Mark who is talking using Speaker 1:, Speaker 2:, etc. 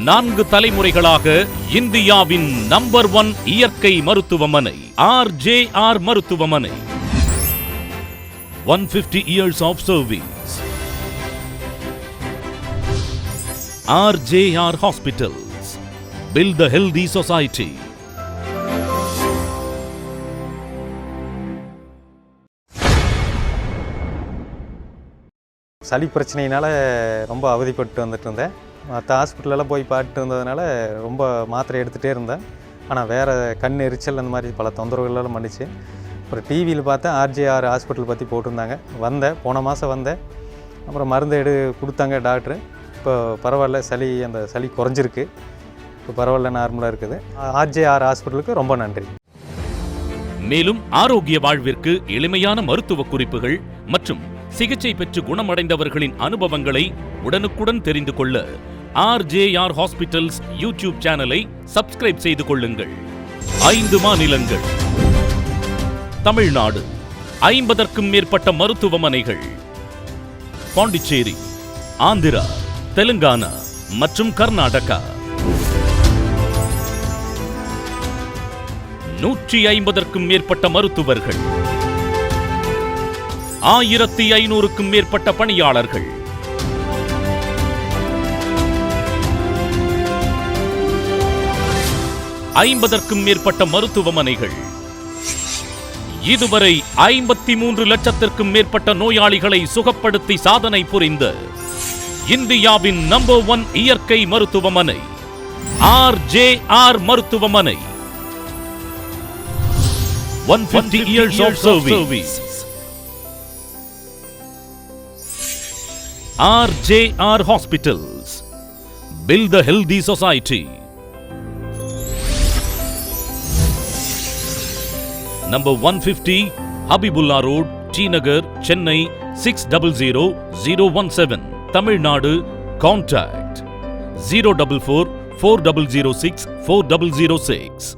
Speaker 1: 4 தலைமுறைகளாக இந்தியாவின் நம்பர் 1 இயற்கை மருத்துவமனை RJR மருத்துவமனை. 150 years of service. RJR Hospitals. Build the healthy society.
Speaker 2: சளி பிரச்சனையினால ரொம்ப அவதிப்பட்டு வந்துட்டு இருந்தேன். மற்ற ஹாஸ்பிட்டலெல்லாம் போய் பார்த்துட்டு இருந்ததுனால ரொம்ப மாத்திரை எடுத்துகிட்டே இருந்தேன். ஆனால் வேறு கண் எரிச்சல் அந்த மாதிரி பல தொந்தரவுகளெல்லாம் பண்ணிச்சு. அப்புறம் டிவியில் பார்த்தேன் RJR ஹாஸ்பிட்டல் பற்றி போட்டிருந்தாங்க. போன மாதம் வந்தேன். அப்புறம் மருந்து கொடுத்தாங்க டாக்டரு. இப்போ பரவாயில்ல, அந்த சளி குறைஞ்சிருக்கு. இப்போ பரவாயில்ல, நார்மலாக இருக்குது. RJR ஹாஸ்பிட்டலுக்கு ரொம்ப நன்றி.
Speaker 1: மேலும் ஆரோக்கிய வாழ்விற்கு எளிமையான மருத்துவ குறிப்புகள் மற்றும் சிகிச்சை பெற்று குணமடைந்தவர்களின் அனுபவங்களை உடனுக்குடன் தெரிந்து கொள்ள RJR ஹாஸ்பிட்டல்ஸ் யூடியூப் சேனலை சப்ஸ்கிரைப் செய்து கொள்ளுங்கள். 5 மாநிலங்கள், தமிழ்நாடு 50க்கும் மேற்பட்ட மருத்துவமனைகள், பாண்டிச்சேரி, ஆந்திரா, தெலுங்கானா மற்றும் கர்நாடகா 150க்கும் மேற்பட்ட மருத்துவர்கள், 1500க்கும் மேற்பட்ட பணியாளர்கள், 50க்கும் மேற்பட்ட மருத்துவமனைகள், இதுவரை 53 லட்சத்திற்கும் மேற்பட்ட நோயாளிகளை சுகப்படுத்தி சாதனை புரிந்த இந்தியாவின் நம்பர் 1 இயற்கை மருத்துவமனை RJR மருத்துவமனை. 150 years of service. RJR Hospitals. Build the healthy society. Number 150 Habibullah Road, T Nagar, Chennai 600017. Tamil Nadu. Contact 044 4006 4006.